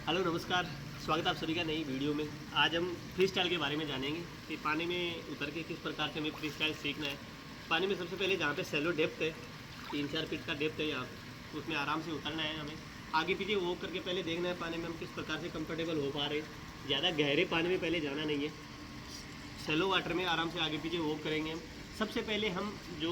Hello नमस्कार, स्वागत है आप सभी का नई वीडियो में। आज हम फ्री स्टाइल के बारे में जानेंगे कि पानी में उतर के किस प्रकार से हमें फ्री स्टाइल सीखना है। पानी में सबसे पहले जहाँ पे सेलो डेप्थ है, 3-4 फीट का डेप्थ है यहाँ पे, उसमें आराम से उतरना है। हमें आगे पीछे वॉक करके पहले देखना है पानी में हम किस प्रकार से कंफर्टेबल हो पा रहे हैं। ज़्यादा गहरे पानी में पहले जाना नहीं है, सेलो वाटर में आराम से आगे पीछे वॉक करेंगे हम। सबसे पहले हम जो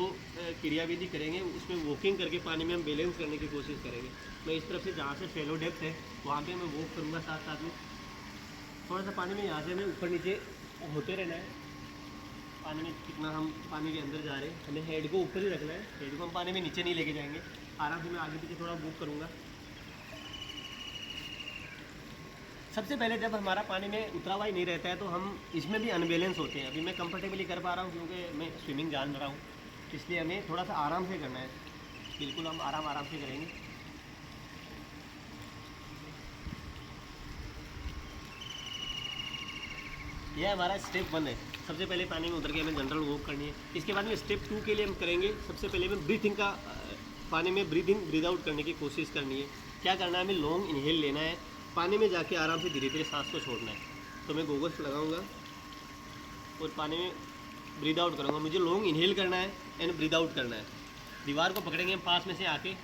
क्रियाविधि करेंगे उसमें वॉकिंग करके पानी में हम बैलेंस करने की कोशिश करेंगे। मैं इस तरफ से जहाँ से सेलो डेप्थ है वहाँ पे मैं वॉक करूँगा, साथ साथ में थोड़ा सा पानी में यहाँ से हमें ऊपर नीचे होते रहना है। पानी में कितना हम पानी के अंदर जा रहे हैं, हमें हेड को ऊपर ही रखना है, हेड को हम पानी में नीचे नहीं लेके जाएंगे। आराम से मैं आगे पीछे थोड़ा वॉक करूँगा। सबसे पहले जब हमारा पानी में उतरा हुआ ही नहीं रहता है तो हम इसमें भी अनबैलेंस होते हैं। अभी मैं कंफर्टेबली कर पा रहा हूँ क्योंकि मैं स्विमिंग जान रहा हूँ, इसलिए हमें थोड़ा सा आराम से करना है। बिल्कुल हम आराम से करेंगे। यह हमारा स्टेप 1 है। सबसे पहले पानी में उतर के हमें जनरल वॉक करनी है। इसके बाद में स्टेप 2 के लिए हम करेंगे, सबसे पहले हमें ब्रीथिंग का पानी में ब्रीथ इन ब्रीथ आउट करने की कोशिश करनी है। क्या करना है, हमें लॉन्ग इनहेल लेना है, पानी में जाके आराम से धीरे धीरे सांस को छोड़ना है। तो मैं गोगल्स लगाऊंगा और पानी में ब्रीथ आउट करूँगा। मुझे लॉन्ग इनहेल करना है एंड ब्रीथ आउट करना है। दीवार को पकड़ेंगे हम पास में से आके,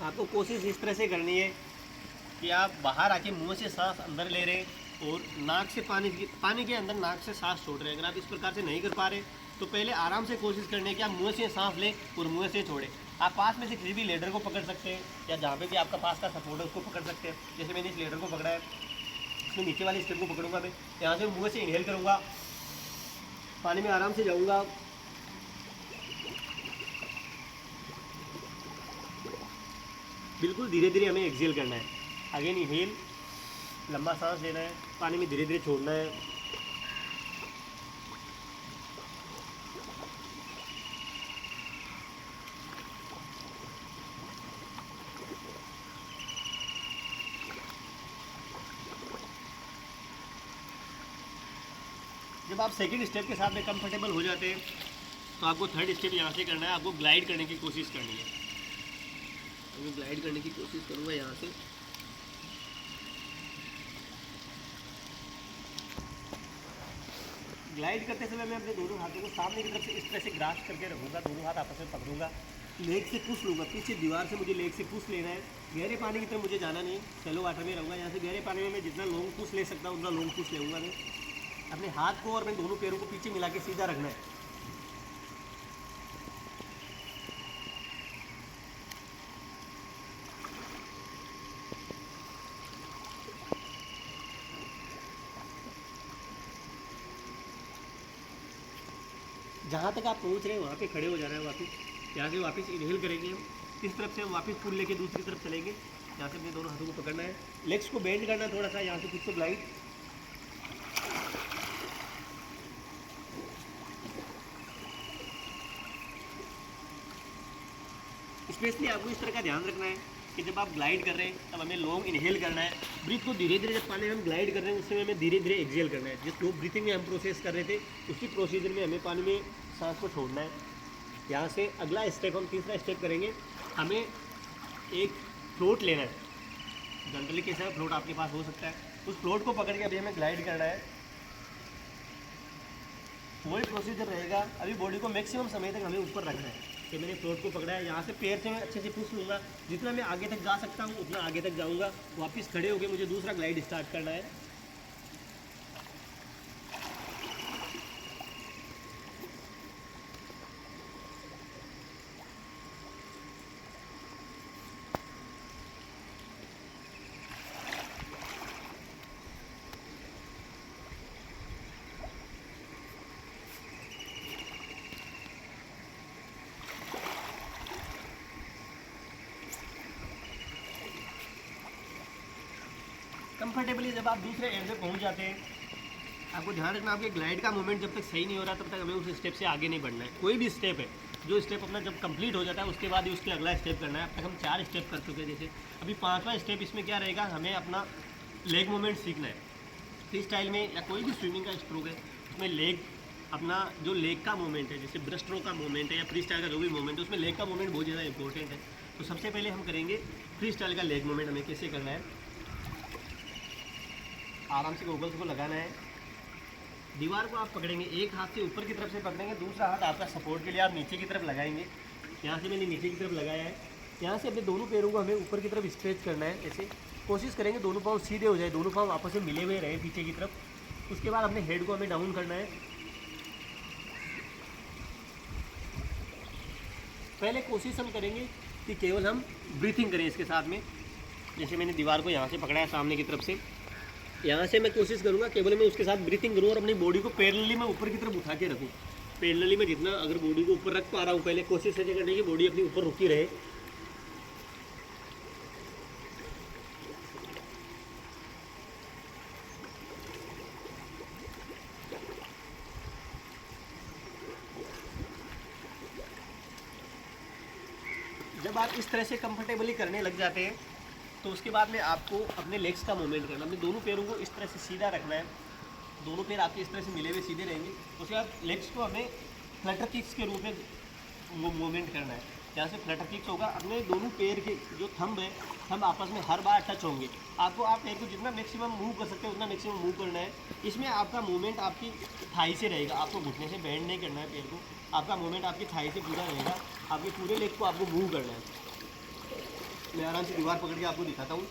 आपको कोशिश इस तरह से करनी है कि आप बाहर आके मुंह से सांस अंदर ले रहे हैं और नाक से पानी के अंदर नाक से सांस छोड़ रहे हैं। अगर आप इस प्रकार से नहीं कर पा रहे तो पहले आराम से कोशिश करनी है कि आप मुंह से सांस लें और मुंह से छोड़ें। आप पास में से किसी भी लेडर को पकड़ सकते हैं या जहाँ पे भी आपका पास का सपोर्ट है उसको पकड़ सकते हैं। जैसे मैंने इस लेडर को पकड़ा है, इसमें नीचे वाली स्टेप को पकड़ूंगा। मैं यहाँ से मुँह से इनहेल करूँगा, पानी में आराम से जाऊँगा, बिल्कुल धीरे धीरे हमें एक्सेल करना है। अगेन इनहेल, लंबा सांस लेना है, पानी में धीरे धीरे छोड़ना है। जब आप सेकंड स्टेप के साथ में कंफर्टेबल हो जाते हैं तो आपको थर्ड स्टेप यहाँ से करना है। आपको ग्लाइड करने की कोशिश करनी है। मैं ग्लाइड करने की कोशिश करूँगा यहाँ से। ग्लाइड करते समय मैं अपने दोनों हाथों को सामने की तरफ से इस तरह से ग्रास्प करके रखूँगा, दोनों हाथ आपस में पकड़ूंगा, लेग से पुश लूँगा। पीछे दीवार से मुझे लेग से पुश लेना है। गहरे पानी की तरफ मुझे जाना नहीं, सेलो वाटर में रहूँगा। यहाँ से गहरे पानी में मैं जितना लॉन्ग पुश ले सकता हूँ उतना लॉन्ग पुश लूँगा। मैं अपने हाथ को और मैं दोनों पैरों को पीछे मिला के सीधा रखना है। जहाँ तक आप पहुँच रहे हैं वहाँ पे खड़े हो जाना है। वापस यहाँ से वापस इनहेल करेंगे हम, इस तरफ से हम वापस पुल लेके दूसरी तरफ चलेंगे। यहाँ से अपने दोनों हाथों को पकड़ना है, लेग्स को बेंड करना है थोड़ा सा, यहाँ से खुद को ग्लाइड। स्पेशली आपको इस तरह का ध्यान रखना है कि जब आप ग्लाइड कर रहे हैं तब हमें लॉन्ग इनहेल करना है। ब्रीथ को धीरे धीरे, जब पानी में हम ग्लाइड कर रहे हैं उस समय हमें धीरे धीरे एक्सेल करना है। जिस लोग ब्रीथिंग में हम प्रोसेस कर रहे थे उसी प्रोसीजर में हमें पानी में सांस को छोड़ना है। यहाँ से अगला स्टेप, हम तीसरा स्टेप करेंगे। हमें एक फ्लोट लेना है। जनरली कैसा है, फ्लोट आपके पास हो सकता है, उस फ्लोट को पकड़ के अभी हमें ग्लाइड करना है। वही प्रोसीजर रहेगा। अभी बॉडी को मैक्सिमम समय तक हमें ऊपर रखना है। कि मैंने फ्लोट को पकड़ा है, यहाँ से पैर से मैं अच्छे से पुश लूँगा, जितना मैं आगे तक जा सकता हूँ उतना आगे तक जाऊँगा। वापस खड़े होकर मुझे दूसरा ग्लाइड स्टार्ट करना है। कंफर्टेबली जब आप दूसरे एंड पे पहुंच जाते हैं, आपको ध्यान रखना आपके ग्लाइड का मूवमेंट जब तक सही नहीं हो रहा तब तक हमें उस स्टेप से आगे नहीं बढ़ना है। कोई भी स्टेप है, जो स्टेप अपना जब कंप्लीट हो जाता है उसके बाद ही उसके अगला स्टेप करना है। अब तक हम 4 स्टेप कर चुके हैं। जैसे अभी 5वां स्टेप इसमें क्या रहेगा, हमें अपना लेग मूवमेंट सीखना है। फ्री स्टाइल में या कोई भी स्विमिंग का स्ट्रोक है उसमें लेग, अपना जो लेग का मूवमेंट है, जैसे ब्रेस्ट स्ट्रोक का मूवमेंट है या फ्री स्टाइल का जो भी मूवमेंट है उसमें लेग का मूवमेंट बहुत ज़्यादा इंपॉर्टेंट है। तो सबसे पहले हम करेंगे फ्री स्टाइल का लेग मूवमेंट। हमें कैसे करना है, आराम से गॉगल्स को लगाना है, दीवार को आप पकड़ेंगे, एक हाथ से ऊपर की तरफ से पकड़ेंगे, दूसरा हाथ आपका सपोर्ट के लिए आप नीचे की तरफ लगाएंगे। यहाँ से मैंने नीचे की तरफ लगाया है। यहाँ से अपने दोनों पैरों को हमें ऊपर की तरफ स्ट्रेच करना है। ऐसे कोशिश करेंगे दोनों पाँव सीधे हो जाए, दोनों पाँव आपस में मिले हुए रहे पीछे की तरफ। उसके बाद अपने हेड को हमें डाउन करना है। पहले कोशिश हम करेंगे कि केवल हम ब्रीथिंग करें इसके साथ में। जैसे मैंने दीवार को यहाँ से पकड़ा है सामने की तरफ से, यहाँ से मैं कोशिश करूँगा केवल मैं उसके साथ ब्रीथिंग करूँ और अपनी बॉडी को पैरेलली मैं ऊपर की तरफ उठा के रखूँ। पैरेलली में जितना अगर बॉडी को ऊपर रख पा रहा हूँ, पहले कोशिश ऐसे करने की बॉडी अपनी ऊपर रुकी रहे। जब आप इस तरह से कंफर्टेबली करने लग जाते हैं तो उसके बाद में आपको अपने लेग्स का मूवमेंट करना, अपने दोनों पैरों को इस तरह से सीधा रखना है। दोनों पैर आपके इस तरह से मिले हुए सीधे रहेंगे। उसके बाद लेग्स को हमें फ्लटर किक्स के रूप में वो मूवमेंट करना है। यहाँ से फ्लटर किक्स होगा, अपने दोनों पैर के जो थंब है, थंब आपस में हर बार टच होंगे। आपको आप पैर को जितना मैक्सिमम मूव कर सकते हैं उतना मैक्सिमम मूव करना है। इसमें आपका मूवमेंट आपकी थाई से रहेगा, आपको घुटने से बेंड नहीं करना है पैर को। आपका मूवमेंट आपकी थाई से पूरा रहेगा, आपके पूरे लेग को आपको मूव करना है। मैं आराम से दीवार पकड़ के आपको दिखाता हूँ।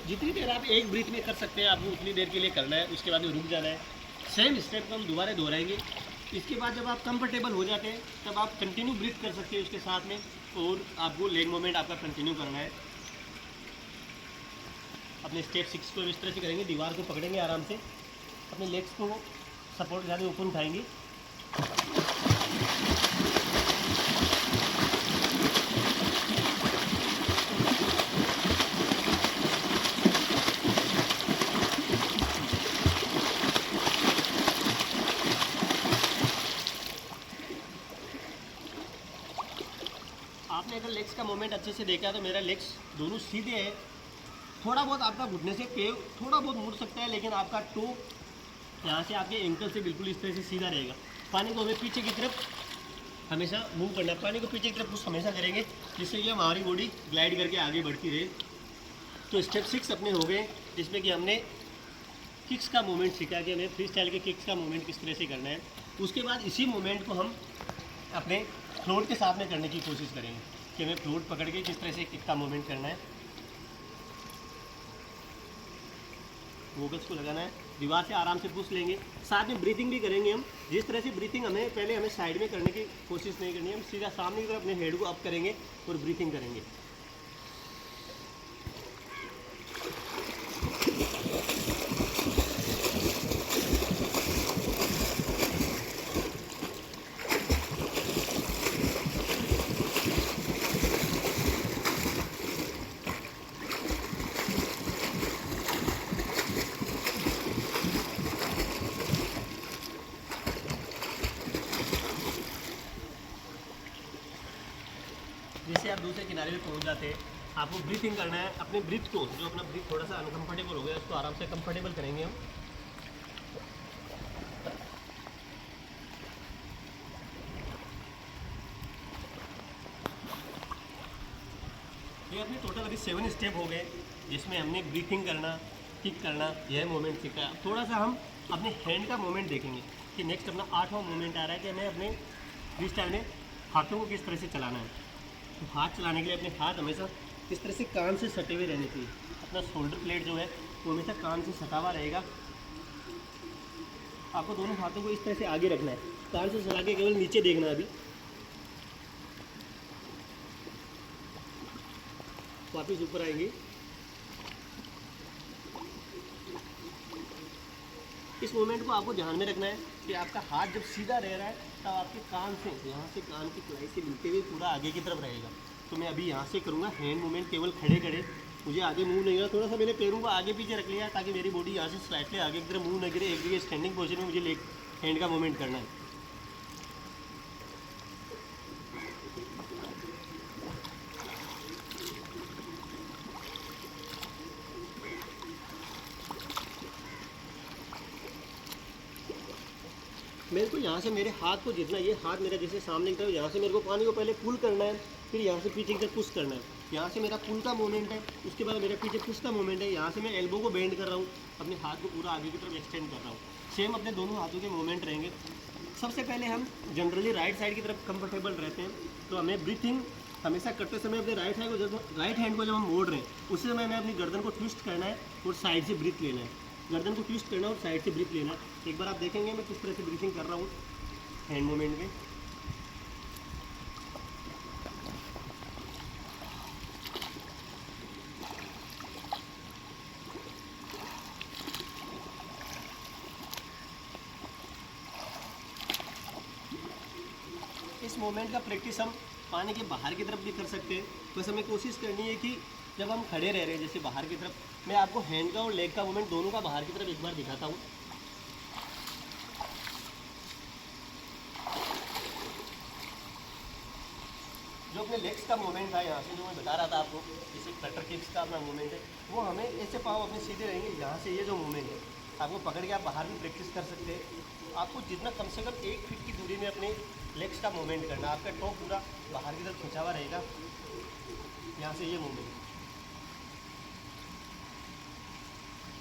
जितनी देर आप एक ब्रीथ में कर सकते हैं आपको उतनी देर के लिए करना है। उसके बाद में रुक जाना है। सेम स्टेप को हम दोबारा दोहराएंगे। इसके बाद जब आप कंफर्टेबल हो जाते हैं तब आप कंटिन्यू ब्रीथ कर सकते हैं उसके साथ में, और आपको लेग मूवमेंट आपका कंटिन्यू करना है। अपने स्टेप 6 को इस तरह से करेंगे, दीवार को पकड़ेंगे आराम से, अपने लेग्स को सपोर्ट ज़्यादा ऊपर उठाएंगे। आपने अगर लेग्स का मूवमेंट अच्छे से देखा तो मेरा लेग्स दोनों सीधे है। थोड़ा बहुत आपका घुटने से पैर थोड़ा बहुत मुड़ सकता है, लेकिन आपका टो यहाँ से आपके एंकल से बिल्कुल इस तरह से सीधा रहेगा। पानी को हमें पीछे की तरफ हमेशा मूव करना है। पानी को पीछे की तरफ पुश हमेशा करेंगे, जिससे कि हमारी बॉडी ग्लाइड करके आगे बढ़ती रहे। तो स्टेप 6 अपने हो गए, जिसमें कि हमने किक्स का मूवमेंट सीखा कि हमें फ्री स्टाइल के किक्स का मूवमेंट किस तरह से करना है। उसके बाद इसी मूवमेंट को हम अपने फ्लोट के साथ में करने की कोशिश करेंगे कि हमें फ्लोट पकड़ के किस तरह से किक का मूवमेंट करना है। वोकल्स को लगाना है, दीवार से आराम से पुश लेंगे, साथ में ब्रीथिंग भी करेंगे हम। जिस तरह से ब्रीथिंग हमें साइड में करने की कोशिश नहीं करनी है, हम सीधा सामने की तरफ अपने हेड को अप करेंगे और ब्रीथिंग करेंगे। जैसे आप दूसरे किनारे पे पहुंच जाते हैं, आपको ब्रीथिंग करना है। अपने ब्रीथ को, जो अपना ब्रीथ थोड़ा सा अनकंफर्टेबल हो गया, उसको आराम से कंफर्टेबल करेंगे हम। ये अपने टोटल अभी 7 स्टेप हो गए, जिसमें हमने ब्रीथिंग करना, किक करना, यह मूवमेंट सीखा। थोड़ा सा हम अपने हैंड का मूवमेंट देखेंगे कि नेक्स्ट अपना 8वां मूवमेंट आ रहा है कि हमें अपने फ्री स्टाइल में हाथों को किस तरह से चलाना है। तो हाथ चलाने के लिए अपने हाथ हमेशा इस तरह से कान से सटे हुए रहने चाहिए। अपना शोल्डर प्लेट जो है वो हमेशा कान से सटा हुआ रहेगा। आपको दोनों हाथों को इस तरह से आगे रखना है, कान से चला के केवल नीचे देखना है। अभी वापिस ऊपर आएंगे। इस मोमेंट को आपको ध्यान में रखना है कि आपका हाथ जब सीधा रह रहा है तब आपके कान से, यहाँ से कान की कलाई से मिलते हुए पूरा आगे की तरफ रहेगा। तो मैं अभी यहाँ से करूँगा हैंड मूवमेंट, केवल खड़े खड़े, मुझे आगे मूव नहीं होगा। थोड़ा सा मैंने पैरों को आगे पीछे रख लिया ताकि मेरी बॉडी यहाँ से स्लाइटली आगे की तरफ मूव न करे। एक जगह स्टैंडिंग पोजीशन में मुझे लेग हैंड का मूवमेंट करना है। मेरे को यहाँ से मेरे हाथ को जितना, ये हाथ मेरा जैसे सामने की तरफ, यहाँ से मेरे को पानी को पहले पुल करना है, फिर यहाँ से पीछे की तरफ पुश करना है। यहाँ से मेरा पुल का मूवमेंट है, उसके बाद मेरा पीछे पुश का मूवमेंट है। यहाँ से मैं एल्बो को बेंड कर रहा हूँ, अपने हाथ को पूरा आगे की तरफ एक्सटेंड कर रहा हूँ। सेम अपने दोनों हाथों के मूवमेंट रहेंगे। सबसे पहले हम जनरली राइट साइड की तरफ कंफर्टेबल रहते हैं, तो हमें ब्रीथिंग हमेशा करते समय अपने राइट हैंड को जब हम मोड़ रहे हैं उसी समय हमें अपनी गर्दन को ट्विस्ट करना है और साइड से ब्रीथ लेना है। गर्दन को ट्विस्ट करना है और साइड से ब्रीथ लेना है। एक बार आप देखेंगे मैं किस तरह से ब्रीथिंग कर रहा हूँ हैंड मूवमेंट में। इस मोमेंट का प्रैक्टिस हम पानी के बाहर की तरफ भी कर सकते हैं। बस हमें कोशिश करनी है कि जब हम खड़े रह रहे हैं जैसे बाहर की तरफ, मैं आपको हैंड का और लेग का मूवमेंट दोनों का बाहर की तरफ एक बार दिखाता हूँ। जो अपने लेग्स का मूवमेंट था यहाँ से, जो मैं बता रहा था आपको, जैसे कटर किक्स का अपना मूवमेंट है, वो हमें ऐसे पाँव अपने सीधे रहेंगे। यहाँ से ये जो मूवमेंट है आपको पकड़ के आप बाहर भी प्रैक्टिस कर सकते हैं। आपको जितना कम से कम 1 फीट की दूरी में अपने लेग्स का मूवमेंट करना, आपका टॉप पूरा बाहर की तरफ खिंचा हुआ रहेगा। यहाँ से ये मूवमेंट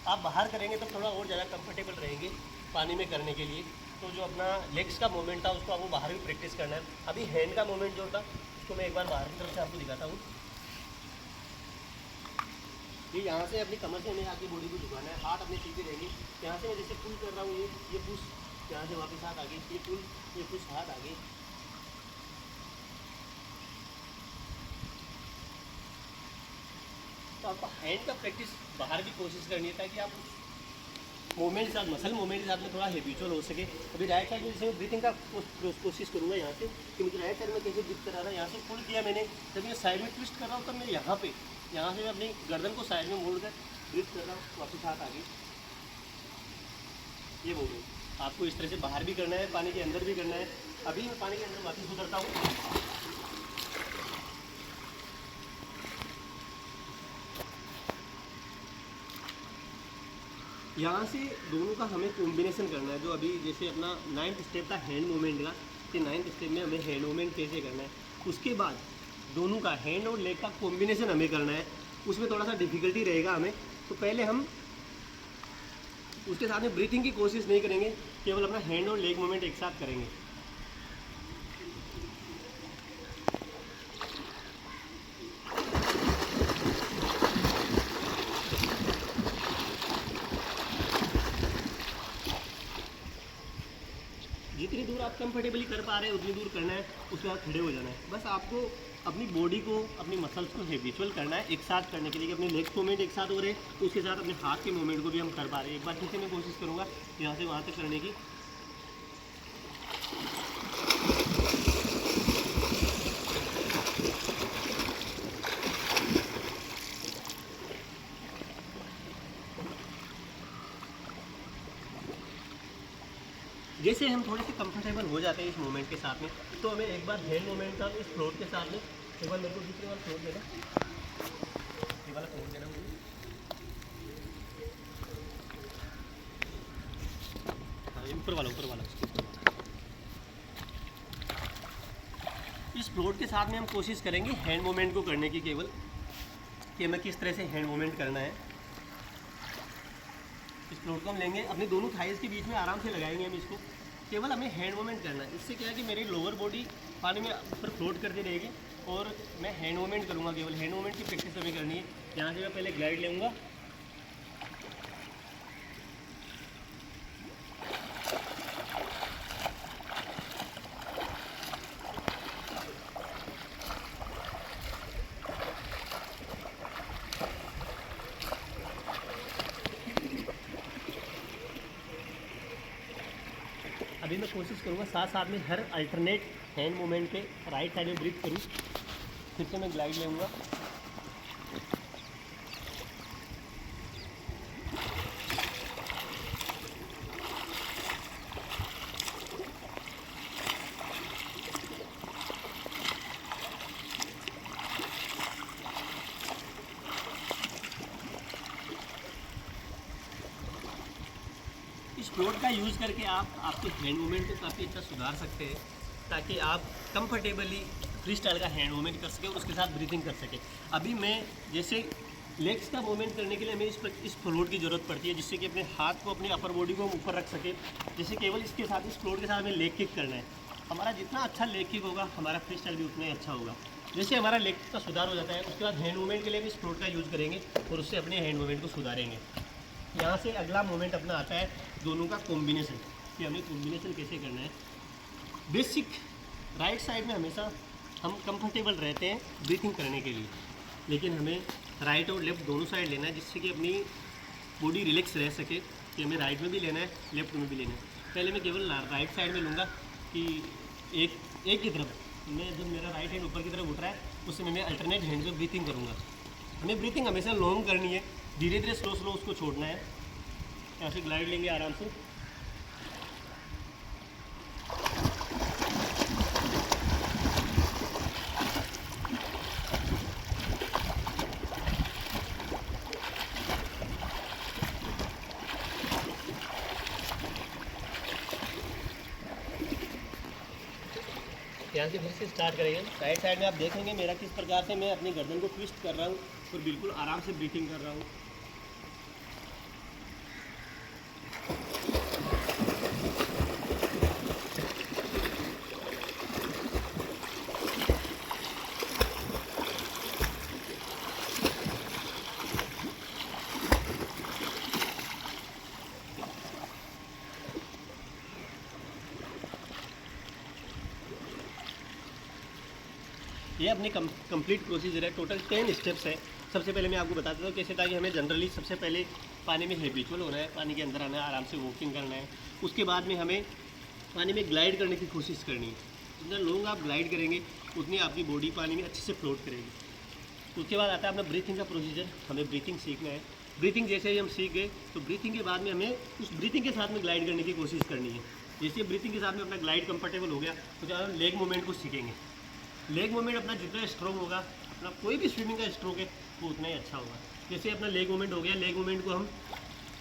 आप बाहर करेंगे तो थोड़ा और ज़्यादा कंफर्टेबल रहेंगे पानी में करने के लिए। तो जो अपना लेग्स का मूवमेंट था उसको आपको बाहर भी प्रैक्टिस करना है। अभी हैंड का मूवमेंट जो था उसको मैं एक बार बाहर की तरफ से आपको दिखाता हूँ। ये यहाँ से अपनी कमर से हमें आगे बॉडी को झुकाना है, हाथ अपने सीधे रहेंगे। यहाँ से मैं जैसे पुल कर रहा हूँ, ये पुश, यहाँ से वापस हाथ आगे, ये पुल, ये पुश, हाथ आगे। तो आपको हैंड का प्रैक्टिस बाहर की कोशिश करनी है ताकि आप मूवमेंट के साथ, मसल मूवमेंट के साथ में थोड़ा हैबिचुअल हो सके। अभी राइट साइड में जैसे मैं ब्रीथिंग का कोशिश करूँगा यहाँ से कि मुझे राइट साइड में कैसे ब्रीथ करा रहा है। यहाँ से पुल किया मैंने, जब मैं साइड में ट्विस्ट कर रहा हूँ तब मैं यहाँ से मैं अपनी गर्दन को साइड में मोड़ कर ब्रीथ कर रहा हूँ, वापस हाथ आगे। ये मूवमेंट आपको इस तरह से बाहर भी करना है, पानी के अंदर भी करना है। अभी मैं पानी के अंदर वापस उतरता हूँ। यहाँ से दोनों का हमें कॉम्बिनेशन करना है। जो अभी जैसे अपना 9th स्टेप था हैंड मूवमेंट का, कि 9th स्टेप में हमें हैंड मूवमेंट कैसे करना है, उसके बाद दोनों का हैंड और लेग का कॉम्बिनेशन हमें करना है। उसमें थोड़ा सा डिफिकल्टी रहेगा हमें। तो पहले हम उसके साथ में ब्रीथिंग की कोशिश नहीं करेंगे, केवल अपना हैंड और लेग मूवमेंट एक साथ करेंगे। जितनी दूर आप कंफर्टेबली कर पा रहे हैं उतनी दूर करना है, उसके बाद खड़े हो जाना है। बस आपको अपनी बॉडी को, अपनी मसल्स को हैबिचुअल करना है एक साथ करने के लिए, कि अपने लेग्स मूवमेंट एक साथ हो रहे हैं, उसके साथ अपने हाथ के मूवमेंट को भी हम कर पा रहे हैं। एक बार फिर से मैं कोशिश करूँगा यहाँ से वहाँ तक करने की। जैसे हम थोड़े से कंफर्टेबल हो जाते हैं इस मूवमेंट के साथ में, तो हमें एक बार हैंड मूवमेंट का इस फ्लोट के साथ में, एक बार मेरे को दूसरी बार फ्लोट देना, ये वाला फ्लोट देना मुझे। हाँ, ऊपर वाला इस फ्लोट के साथ में हम कोशिश करेंगे हैंड मूवमेंट को करने की, केवल कि हमें किस तरह से हैंड मूवमेंट करना है। इस फ्लोट को हम लेंगे, अपने दोनों थाइस के बीच में आराम से लगाएंगे हम इसको। केवल हमें हैंड मूवमेंट करना है। इससे क्या है कि मेरी लोअर बॉडी पानी में ऊपर फ्लोट करती रहेगी और मैं हैंड मूवमेंट करूँगा। केवल हैंड मूवमेंट की प्रैक्टिस हमें करनी है। यहाँ से मैं पहले ग्लाइड लूँगा, अभी मैं कोशिश करूँगा साथ साथ में हर अल्टरनेट हैंड मूवमेंट पे राइट साइड में ब्रीथ करूँ। फिर से मैं ग्लाइड लूँगा। इस फ्लोट का यूज़ करके आप आपके हैंड मूवमेंट को काफ़ी अच्छा सुधार सकते हैं, ताकि आप कंफर्टेबली फ्री स्टाइल का हैंड मूवमेंट कर सकें और उसके साथ ब्रीथिंग कर सकें। अभी मैं जैसे लेग्स का मूवमेंट करने के लिए हमें इस फ्लोट की ज़रूरत पड़ती है, जिससे कि अपने हाथ को अपनी अपर बॉडी को ऊपर रख सके। जैसे केवल इसके साथ इस फ्लोट के साथ हमें लेग किक करना है। हमारा जितना अच्छा लेग किक होगा हमारा फ्री स्टाइल भी उतना ही अच्छा होगा। जैसे हमारा लेग का सुधार हो जाता है, उसके बाद हैंड मूवमेंट के लिए भी इस फ्लोट का यूज़ करेंगे और उससे अपने हैंड मूवमेंट को सुधारेंगे। यहाँ से अगला मूवमेंट अपना आता है दोनों का कॉम्बिनेशन, कि हमें कॉम्बिनेशन कैसे करना है। बेसिक राइट साइड में हमेशा हम कंफर्टेबल रहते हैं ब्रीथिंग करने के लिए, लेकिन हमें राइट और लेफ़्ट दोनों साइड लेना है, जिससे कि अपनी बॉडी रिलैक्स रह सके कि हमें राइट में भी लेना है लेफ़्ट में भी लेना है। पहले मैं केवल राइट साइड में लूँगा कि एक की तरफ मैं, जब मेरा राइट हैंड ऊपर की तरफ उठ रहा है उस समय मैं अल्टरनेट हैंड से ब्रीथिंग करूँगा। हमें ब्रीथिंग हमेशा लॉन्ग करनी है, धीरे धीरे स्लो स्लो उसको छोड़ना है। यहाँ से ग्लाइड लेंगे आराम से। यहाँ से फिर से स्टार्ट करेंगे। राइट साइड में आप देखेंगे मेरा किस प्रकार से मैं अपनी गर्दन को ट्विस्ट कर रहा हूँ और बिल्कुल आराम से ब्रीथिंग कर रहा हूँ। ये अपनी कंप्लीट प्रोसीजर है। टोटल 10 स्टेप्स है। सबसे पहले मैं आपको बता देता हूँ कैसे, ताकि हमें जनरली सबसे पहले पानी में हैबिचुअल होना है, पानी के अंदर आना है, आराम से वॉकिंग करना है। उसके बाद में हमें पानी में ग्लाइड करने की कोशिश करनी है। जितना लॉन्ग आप ग्लाइड करेंगे उतनी आपकी बॉडी पानी में अच्छे से फ्लोट करेगी। उसके बाद आता है अपना ब्रीथिंग का प्रोसीजर। हमें ब्रीथिंग सीखना है। ब्रीथिंग जैसे ही हम सीख गए तो ब्रीथिंग के बाद में हमें उस ब्रीथिंग के साथ में ग्लाइड करने की कोशिश करनी है। जैसे ब्रीथिंग के साथ में अपना ग्लाइड कंफर्टेबल हो गया तो जब हम लेग मूवमेंट को सीखेंगे, लेग मूवमेंट अपना जितना स्ट्रोंग होगा, अपना कोई भी स्विमिंग का स्ट्रोक है वो उतना ही अच्छा होगा। जैसे अपना लेग मूवमेंट हो गया, लेग मूवमेंट को हम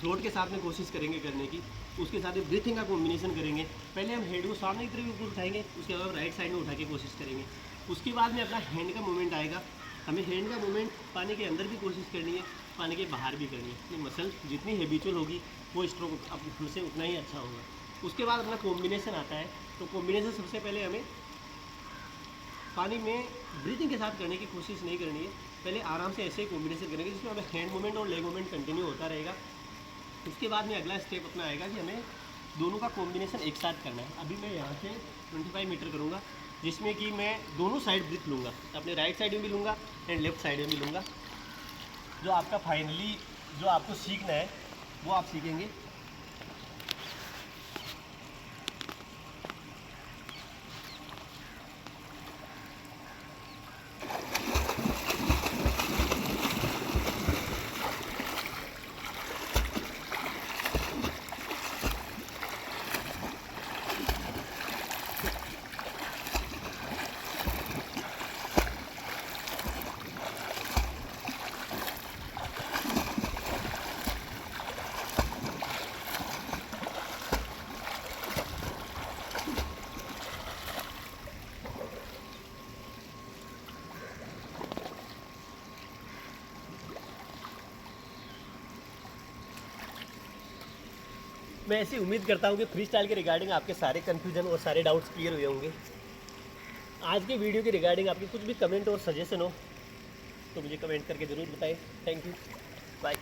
फ्लोट के साथ में कोशिश करेंगे करने की। उसके साथ ही ब्रीथिंग का कॉम्बिनेशन करेंगे। पहले हम हेड को सामने की तरफ ऊपर उठाएंगे, उसके बाद राइट साइड में उठा के कोशिश करेंगे। उसके बाद में अपना हैंड का मूवमेंट आएगा। हमें हैंड का मूवमेंट पानी के अंदर भी कोशिश करनी है, पानी के बाहर भी करनी है। अपनी मसल जितनी हैबिचुअल होगी वो स्ट्रोक हमसे उतना ही अच्छा होगा। उसके बाद अपना कॉम्बिनेशन आता है। तो कॉम्बिनेशन सबसे पहले हमें पानी में ब्रीथिंग के साथ करने की कोशिश नहीं करनी है। पहले आराम से ऐसे ही कॉम्बिनेशन करेंगे जिसमें हमें हैंड मूवमेंट और लेग मूवमेंट कंटिन्यू होता रहेगा। उसके बाद में अगला स्टेप अपना आएगा कि हमें दोनों का कॉम्बिनेशन एक साथ करना है। अभी मैं यहाँ से 25 मीटर करूँगा, जिसमें कि मैं दोनों साइड ब्रीथ लूँगा। अपने राइट साइड में भी लूँगा एंड लेफ्ट साइड में भी लूँगा। जो आपका फाइनली जो आपको सीखना है वो आप सीखेंगे। मैं ऐसी उम्मीद करता हूँ कि फ्री स्टाइल के रिगार्डिंग आपके सारे कन्फ्यूजन और सारे डाउट्स क्लियर हुए होंगे। आज के वीडियो के रिगार्डिंग आपकी कुछ भी कमेंट और सजेशन हो तो मुझे कमेंट करके ज़रूर बताएं। Thank you, bye.